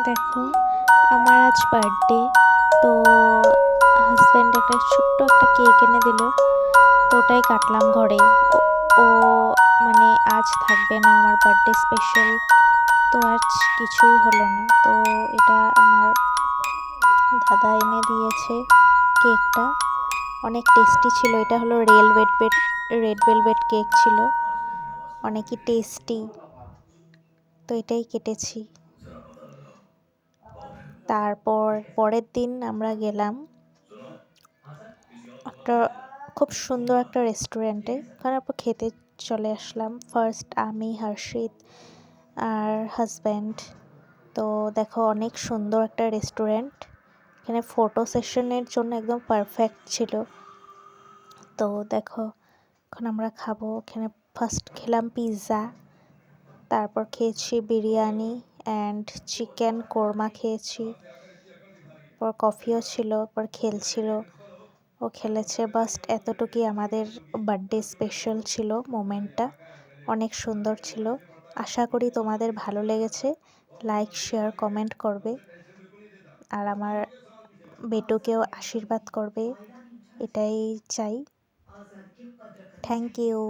দেখো, আমার আজ বার্থডে। তো হাজব্যান্ড একটা ছোট্ট একটা কেক এনে দিল। তো ওটাই কাটলাম ঘরে। ও ও মানে আজ থাকবে না আমার বার্থডে স্পেশাল। তো আজ কিছুই হলো না। তো এটা আমার দাদা এনে দিয়েছে কেকটা। অনেক টেস্টি ছিল। এটা হলো রেড ভেলভেট কেক ছিল, অনেকই টেস্টি। তো এটাই কেটেছি। তারপর পরের দিন আমরা গেলাম একটা খুব সুন্দর একটা রেস্টুরেন্টে। ওখানে খেতে চলে আসলাম। ফার্স্ট আমি, হর্ষিত আর হাজব্যান্ড। তো দেখো, অনেক সুন্দর একটা রেস্টুরেন্ট। এখানে ফটো সেশনের জন্য একদম পারফেক্ট ছিল। তো দেখো, এখন আমরা খাবো। এখানে ফার্স্ট খেলাম পিৎজা, তারপর খেয়েছি বিরিয়ানি অ্যান্ড চিকেন কোরমা খেয়েছি। পর কফিও ছিল, পর খেলছিল। ও খেলেছে। বাস এতটুকুই আমাদের বার্থডে স্পেশাল ছিল। মোমেন্টটা অনেক সুন্দর ছিল। আশা করি তোমাদের ভালো লেগেছে। লাইক, শেয়ার, কমেন্ট করবে আর আমার বেটুকেও আশীর্বাদ করবে, এটাই চাই। Thank you.